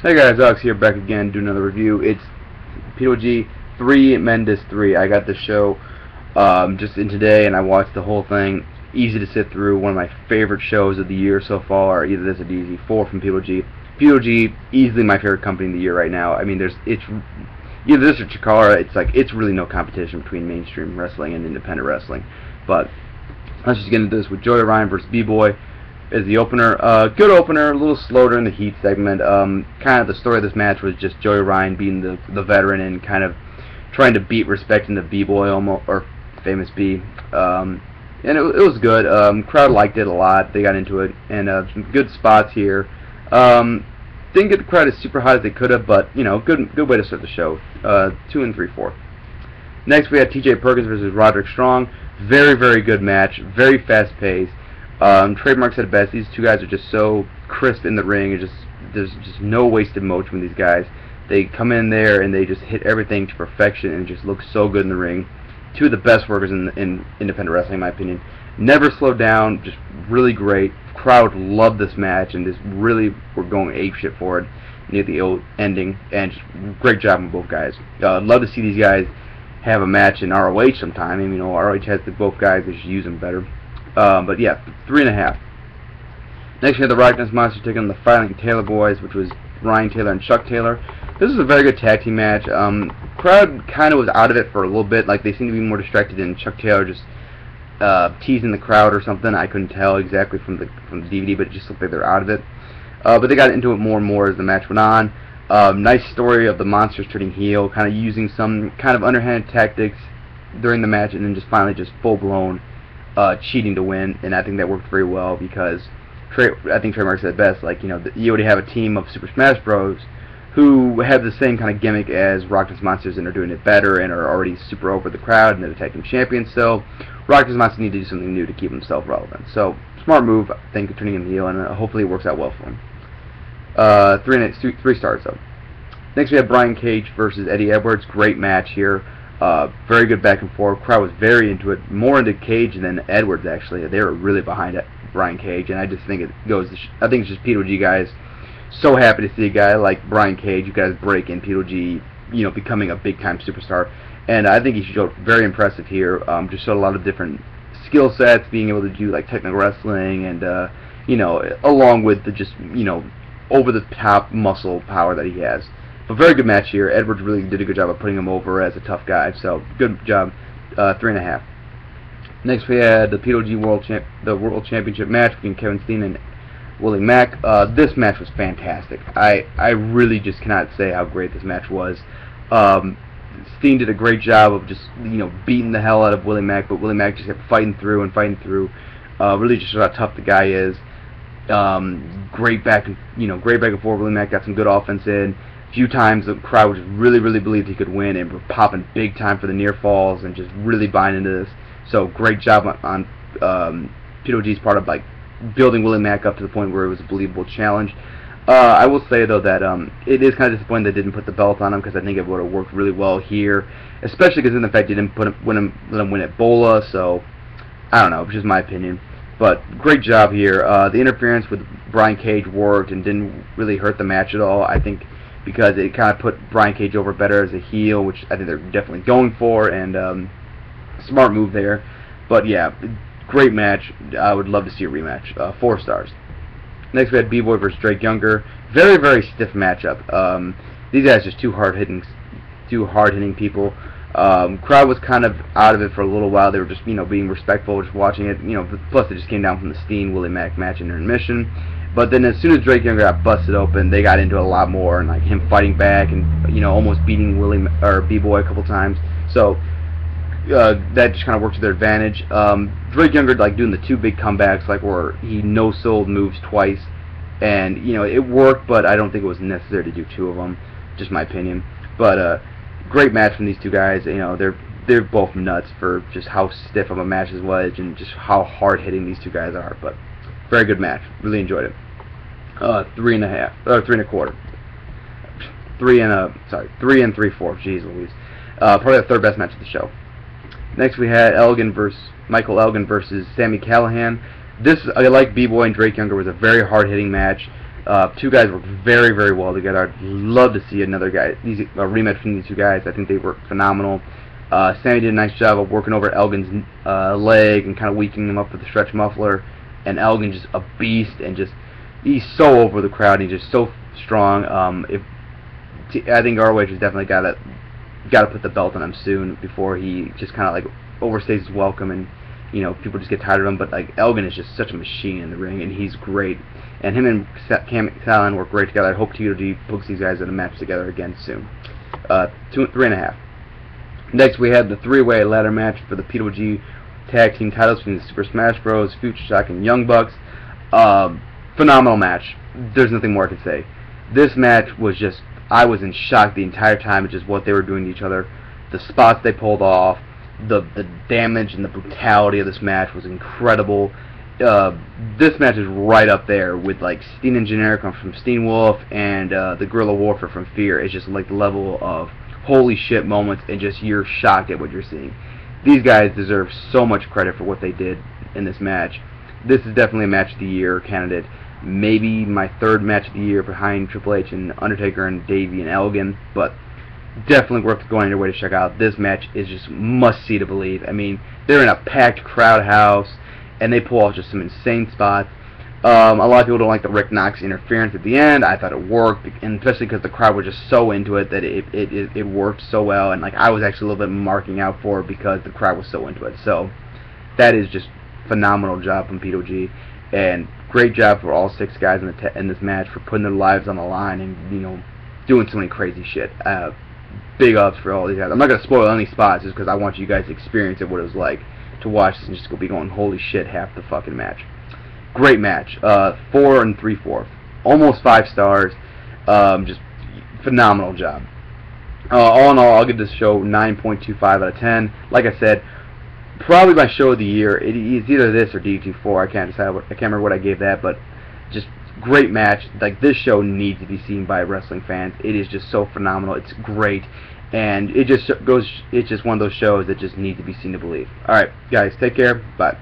Hey guys, Alex here, back again, do another review. It's PWG Threemendous III. I got the show just in today, and I watched the whole thing. Easy to sit through. One of my favorite shows of the year so far. Either this or DZ4 from PWG. PWG, easily my favorite company in the year right now. I mean, it's either this or Chikara. It's really no competition between mainstream wrestling and independent wrestling. But let's just get into this with Joey Ryan versus B-Boy as the opener. Good opener, a little slow during the heat segment. Kind of the story of this match was just Joey Ryan being the veteran and kind of trying to beat respect into B-Boy, almost, or Famous B. And it was good. Crowd liked it a lot. They got into it, and some good spots here. Didn't get the crowd as super high as they could have, but you know, good way to start the show. 2 and 3/4. Next we had TJ Perkins versus Roderick Strong. Very good match. Very fast paced. Trademark said it best. These two guys are just so crisp in the ring. There's just no wasted motion with these guys. They come in there and they just hit everything to perfection and just look so good in the ring. Two of the best workers in independent wrestling, in my opinion. Never slowed down. Just really great. Crowd loved this match and just really were going apeshit for it near the ending. And just great job on both guys. Love to see these guys have a match in ROH sometime. I mean, you know, ROH has both guys. They should use them better. But yeah, 3.5. Next we had the RockNES Monsters taking on the Fightin Taylor Boys, which was Ryan Taylor and Chuck Taylor. This was a very good tag team match. Crowd kind of was out of it for a little bit. Like, they seemed to be more distracted in Chuck Taylor just teasing the crowd or something. I couldn't tell exactly from the DVD, but it just looked like they're out of it. But they got into it more and more as the match went on. Nice story of the Monsters turning heel, kind of using some kind of underhanded tactics during the match, and then just finally just full-blown cheating to win, and I think that worked very well because I think Trademark said it best. Like, you know, you already have a team of Super Smash Bros. Who have the same kind of gimmick as RockNES Monsters and are doing it better and are already super over the crowd and they're the tag team champions. So RockNES Monsters need to do something new to keep themselves relevant. So smart move, I think, turning him heel, and hopefully it works out well for him. 3 stars though. Next we have Brian Cage versus Eddie Edwards. Great match here. Very good back and forth. Crowd was very into it, more into Cage than Edwards actually. They were really behind it, Brian Cage, and I just think it goes. I think it's just PWG guys. So happy to see a guy like Brian Cage, you guys break in PWG, you know, becoming a big time superstar, and I think he showed very impressive here. Just showed a lot of different skill sets, being able to do like technical wrestling, and you know, along with the just, you know, over the top muscle power that he has. But very good match here. Edwards really did a good job of putting him over as a tough guy, so good job. 3.5. Next we had the PWG World Championship match between Kevin Steen and Willie Mack. This match was fantastic. I really just cannot say how great this match was. Steen did a great job of just, you know, beating the hell out of Willie Mack, but Willie Mack just kept fighting through and fighting through. Really just showed how tough the guy is. Great back and forth. Willie Mack got some good offense in. A few times the crowd just really believed he could win and were popping big time for the near falls and just really buying into this. So great job on PWG's part of like building Willie Mack up to the point where it was a believable challenge. I will say though that it is kind of disappointing they didn't put the belt on him, because I think it would have worked really well here, especially because in the fact they didn't let him win at Bola. So I don't know, just my opinion. But great job here. The interference with Brian Cage worked and didn't really hurt the match at all. I think because it kind of put Brian Cage over better as a heel, which I think they're definitely going for, and smart move there. But yeah, great match. I would love to see a rematch. 4 stars. Next we had B-Boy versus Drake Younger. Very stiff matchup. These guys just too hard hitting people. Crowd was kind of out of it for a little while. They were just, you know, being respectful, just watching it. You know, plus they just came down from the Steen Willie Mack match in intermission. But then as soon as Drake Younger got busted open, they got into it a lot more, and like him fighting back and, you know, almost beating B-Boy a couple times. So that just kind of worked to their advantage. Drake Younger like doing the 2 big comebacks, like where he no-sold moves twice, and you know, it worked, but I don't think it was necessary to do 2 of them. Just my opinion. But great match from these 2 guys. You know, they're both nuts for just how stiff of a match this was and just how hard hitting these 2 guys are. But very good match. Really enjoyed it. 3.5 or 3.25. 3 and 3/4. Jeez Louise. Probably the 3rd best match of the show. Next we had Michael Elgin versus Sami Callihan. This, I like B-Boy and Drake Younger, was a very hard-hitting match. Two guys work very, very well together. I'd love to see another guy, rematch from these two guys. I think they work phenomenal. Sami did a nice job of working over Elgin's leg and kind of weakening him up with the stretch muffler. And Elgin just a beast, and just he's so over the crowd. And he's just so strong. I think ROH has definitely got to put the belt on him soon before he just kind of like overstays his welcome, and people just get tired of him. But like Elgin is just such a machine in the ring, and he's great. And him and Callihan work great together. I hope PWG books these guys in a match together again soon. 3.5. Next, we had the three-way ladder match for the PWG Tag Team titles between the Super Smash Bros., Future Shock, and Young Bucks. Phenomenal match. There's nothing more I can say. This match was just, I was in shock the entire time at just what they were doing to each other. The spots they pulled off, the damage and the brutality of this match was incredible. This match is right up there with like Steen and Generic from Steen Wolf and the Guerrilla Warfare from Fear. It's just like the level of holy shit moments, and just you're shocked at what you're seeing. These guys deserve so much credit for what they did in this match. This is definitely a match of the year candidate. Maybe my third match of the year behind Triple H and Undertaker and Davey and Elgin, but definitely worth going your way to check out. This match is just must-see to believe. I mean, they're in a packed crowd house, and they pull off just some insane spots. A lot of people don't like the Rick Knox interference at the end. I thought it worked, and especially because the crowd was just so into it that it worked so well. And like I was actually a little bit marking out for it because the crowd was so into it. So that is just phenomenal job from PWG, and great job for all 6 guys in this match for putting their lives on the line and doing so many crazy shit. Big ups for all these guys. I'm not gonna spoil any spots just because I want you guys to experience it, what it was like to watch this and just go be going holy shit half the fucking match. Great match. 4 3/4, almost 5 stars. Just phenomenal job. All in all, I'll give this show 9.25 out of 10. Like I said, probably my show of the year. It's either this or D24. I can't decide. I can't remember what I gave that, but just great match. Like this show needs to be seen by wrestling fans. It is just so phenomenal. It's great, and it just goes. It's just one of those shows that just need to be seen to believe. All right, guys, take care. Bye.